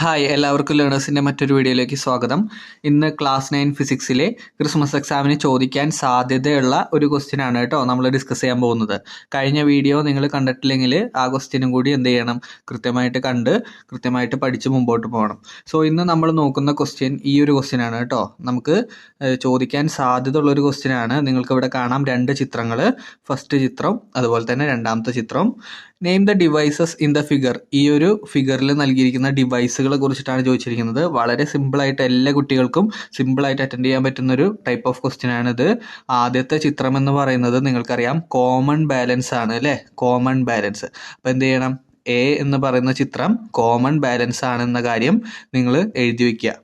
Hi, എല്ലാവർക്കും ലേണേഴ്സിൻ്റെ മറ്റൊരു വീഡിയോയിലേക്ക് സ്വാഗതം. ഇന്ന് ക്ലാസ് 9 ഫിസിക്സിലെ ക്രിസ്മസ് എക്സാമിന് ചോദിക്കാൻ സാധ്യതയുള്ള ഒരു ക്വസ്റ്റ്യൻ ആണ് കേട്ടോ നമ്മൾ ഡിസ്കസ് ചെയ്യാൻ പോകുന്നത്. കഴിഞ്ഞ വീഡിയോ നിങ്ങൾ കണ്ടിട്ടില്ലെങ്കിൽ ആ ക്വസ്റ്റ്യനും കൂടി എന്ത് ചെയ്യണം, കൃത്യമായിട്ട് പഠിച്ച് മുമ്പോട്ട് പോകണം. സോ ഇന്ന് നമ്മൾ നോക്കുന്ന ക്വസ്റ്റ്യൻ ഈ ഒരു ക്വസ്റ്റ്യൻ ആണ് കേട്ടോ. നമുക്ക് ചോദിക്കാൻ സാധ്യത ഉള്ളൊരു ക്വസ്റ്റ്യൻ ആണ്. നിങ്ങൾക്ക് ഇവിടെ കാണാം രണ്ട് ചിത്രങ്ങൾ, ഫസ്റ്റ് ചിത്രം അതുപോലെ തന്നെ രണ്ടാമത്തെ ചിത്രം. Name the devices in the figure. ഈ ഒരു ഫിഗറിൽ നൽകിയിരിക്കുന്ന ഡിവൈസുകളെ കുറിച്ചിട്ടാണ് ചോദിച്ചിരിക്കുന്നത്. വളരെ സിമ്പിളായിട്ട് എല്ലാ കുട്ടികൾക്കും സിമ്പിളായിട്ട് അറ്റൻഡ് ചെയ്യാൻ പറ്റുന്നൊരു ടൈപ്പ് ഓഫ് ക്വസ്റ്റ്യൻ ആണിത്. ആദ്യത്തെ ചിത്രം എന്ന് പറയുന്നത് നിങ്ങൾക്കറിയാം കോമൺ ബാലൻസ് ആണ് അല്ലേ, കോമൺ ബാലൻസ്. അപ്പോൾ എന്ത് ചെയ്യണം, എ എന്ന് പറയുന്ന ചിത്രം കോമൺ ബാലൻസ് ആണെന്ന കാര്യം നിങ്ങൾ എഴുതി വയ്ക്കുക.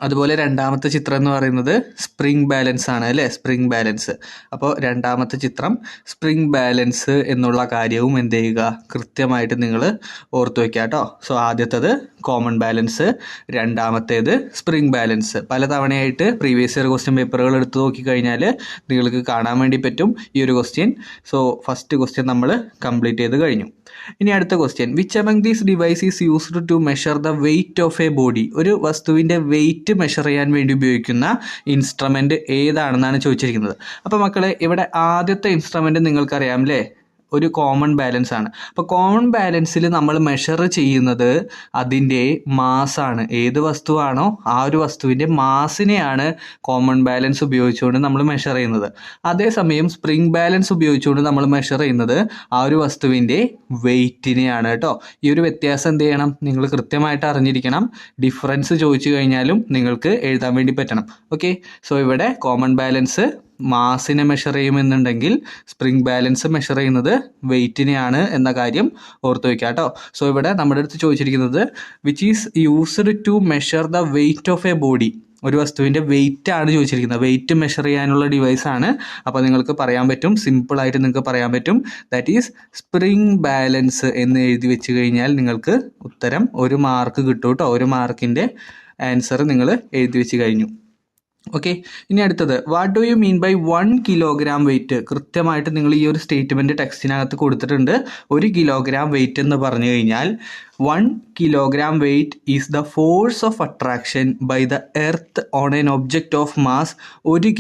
അതുപോലെ രണ്ടാമത്തെ ചിത്രം എന്ന് പറയുന്നത് സ്പ്രിംഗ് ബാലൻസ് ആണ് അല്ലേ, സ്പ്രിംഗ് ബാലൻസ്. അപ്പോൾ രണ്ടാമത്തെ ചിത്രം സ്പ്രിംഗ് ബാലൻസ് എന്നുള്ള കാര്യവും എന്ത് ചെയ്യുക, കൃത്യമായിട്ട് നിങ്ങൾ ഓർത്തു വയ്ക്കുക കേട്ടോ. സോ ആദ്യത്തേത് കോമൺ ബാലൻസ്, രണ്ടാമത്തേത് സ്പ്രിംഗ് ബാലൻസ്. പലതവണയായിട്ട് പ്രീവിയസ് ഇയർ ക്വസ്റ്റ്യൻ പേപ്പറുകൾ എടുത്ത് നോക്കിക്കഴിഞ്ഞാൽ നിങ്ങൾക്ക് കാണാൻ വേണ്ടി പറ്റും ഈ ഒരു ക്വസ്റ്റ്യൻ. സോ ഫസ്റ്റ് ക്വസ്റ്റ്യൻ നമ്മൾ കംപ്ലീറ്റ് ചെയ്ത് കഴിഞ്ഞു. ഇനി അടുത്ത question, which among these device is used to measure the weight of a body. ഒരു വസ്തുവിൻ്റെ വെയിറ്റ് മെഷർ ചെയ്യാൻ വേണ്ടി ഉപയോഗിക്കുന്ന ഇൻസ്ട്രുമെൻ്റ് ഏതാണെന്നാണ് ചോദിച്ചിരിക്കുന്നത്. അപ്പോൾ മക്കളെ, ഇവിടെ ആദ്യത്തെ ഇൻസ്ട്രുമെൻ്റ് നിങ്ങൾക്കറിയാം അല്ലേ, ഒരു കോമൺ ബാലൻസ് ആണ്. അപ്പോൾ കോമൺ ബാലൻസിൽ നമ്മൾ മെഷർ ചെയ്യുന്നത് അതിൻ്റെ മാസാണ്. ഏത് വസ്തുവാണോ ആ ഒരു വസ്തുവിൻ്റെ മാസിനെയാണ് കോമൺ ബാലൻസ് ഉപയോഗിച്ചുകൊണ്ട് നമ്മൾ മെഷർ ചെയ്യുന്നത്. അതേസമയം സ്പ്രിംഗ് ബാലൻസ് ഉപയോഗിച്ചുകൊണ്ട് നമ്മൾ മെഷർ ചെയ്യുന്നത് ആ ഒരു വസ്തുവിൻ്റെ വെയിറ്റിനെയാണ് കേട്ടോ. ഈ ഒരു വ്യത്യാസം എന്ത് ചെയ്യണം, നിങ്ങൾ കൃത്യമായിട്ട് അറിഞ്ഞിരിക്കണം. ഡിഫറൻസ് ചോദിച്ചു കഴിഞ്ഞാലും നിങ്ങൾക്ക് എഴുതാൻ വേണ്ടി പറ്റണം. ഓക്കെ, സോ ഇവിടെ കോമൺ ബാലൻസ് മാസിനെ മെഷർ ചെയ്യുമെന്നുണ്ടെങ്കിൽ സ്പ്രിംഗ് ബാലൻസ് മെഷർ ചെയ്യുന്നത് വെയിറ്റിനെയാണ് എന്ന കാര്യം ഓർത്ത് വയ്ക്കുക കേട്ടോ. സോ ഇവിടെ നമ്മുടെ അടുത്ത് ചോദിച്ചിരിക്കുന്നത് which is used to measure the weight of a body. ഒരു വസ്തുവിൻ്റെ വെയിറ്റ് ആണ് ചോദിച്ചിരിക്കുന്നത്. വെയിറ്റ് മെഷർ ചെയ്യാനുള്ള ഡിവൈസ് ആണ്. അപ്പോൾ നിങ്ങൾക്ക് പറയാൻ പറ്റും, സിമ്പിളായിട്ട് നിങ്ങൾക്ക് പറയാൻ പറ്റും, ദാറ്റ് ഈസ് സ്പ്രിംഗ് ബാലൻസ് എന്ന് എഴുതി വെച്ച് കഴിഞ്ഞാൽ നിങ്ങൾക്ക് ഉത്തരം 1 മാർക്ക് കിട്ടും കേട്ടോ. 1 മാർക്കിൻ്റെ ആൻസർ നിങ്ങൾ എഴുതി വെച്ച് കഴിഞ്ഞു. ഓക്കെ, ഇനി അടുത്തത്, what do you mean by 1 kilogram weight. കൃത്യമായിട്ട് നിങ്ങൾ ഈ ഒരു സ്റ്റേറ്റ്മെൻറ്റ് ടെക്സ്റ്റിനകത്ത് കൊടുത്തിട്ടുണ്ട്. 1 കിലോഗ്രാം വെയിറ്റ് എന്ന് പറഞ്ഞു കഴിഞ്ഞാൽ 1 kilogram weight is the force of attraction by the earth on an object of mass. 1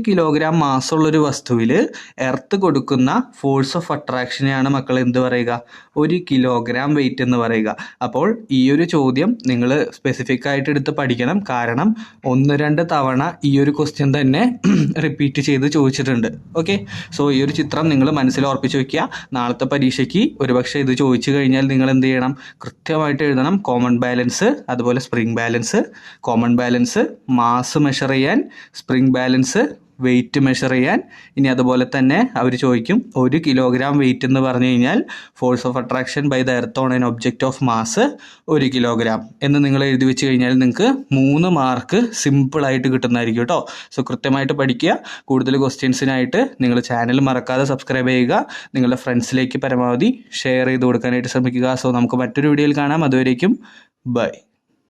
kilogram മാസുള്ളൊരു വസ്തുവിൽ എർത്ത് കൊടുക്കുന്ന ഫോഴ്സ് ഓഫ് അട്രാക്ഷനെയാണ് മക്കൾ എന്ത് പറയുക, 1 കിലോഗ്രാം വെയിറ്റ് എന്ന് പറയുക. അപ്പോൾ ഈ ഒരു ചോദ്യം നിങ്ങൾ സ്പെസിഫിക് ആയിട്ട് എടുത്ത് പഠിക്കണം. കാരണം 1-2 തവണ ഈ ഒരു ക്വസ്റ്റ്യൻ തന്നെ റിപ്പീറ്റ് ചെയ്ത് ചോദിച്ചിട്ടുണ്ട്. ഓക്കെ, സോ ഈ ഒരു ചിത്രം നിങ്ങൾ മനസ്സിൽ ഓർപ്പിച്ച് വയ്ക്കുക. നാളത്തെ പരീക്ഷയ്ക്ക് ഒരുപക്ഷെ ഇത് ചോദിച്ചു കഴിഞ്ഞാൽ നിങ്ങൾ എന്ത് ചെയ്യണം, കൃത്യമായിട്ട് എഴുതണം. കോമൺ ബാലൻസ്, അതുപോലെ spring balance. Common balance mass measure ചെയ്യാൻ, സ്പ്രിംഗ് ബാലൻസ് വെയിറ്റ് മെഷർ ചെയ്യാൻ. ഇനി അതുപോലെ തന്നെ അവർ ചോദിക്കും 1 കിലോഗ്രാം വെയിറ്റ് എന്ന് പറഞ്ഞു കഴിഞ്ഞാൽ force of attraction by the earth on an object of mass 1 kilogram എന്ന് നിങ്ങൾ എഴുതി വെച്ച് കഴിഞ്ഞാൽ നിങ്ങൾക്ക് 3 മാർക്ക് സിമ്പിളായിട്ട് കിട്ടുന്നതായിരിക്കും കേട്ടോ. സോ കൃത്യമായിട്ട് പഠിക്കുക. കൂടുതൽ ക്വസ്റ്റ്യൻസിനായിട്ട് നിങ്ങൾ ചാനൽ മറക്കാതെ സബ്സ്ക്രൈബ് ചെയ്യുക. നിങ്ങളുടെ ഫ്രണ്ട്സിലേക്ക് പരമാവധി ഷെയർ ചെയ്ത് കൊടുക്കാനായിട്ട് ശ്രമിക്കുക. സോ നമുക്ക് മറ്റൊരു വീഡിയോയിൽ കാണാം. അതുവരേക്കും ബൈ.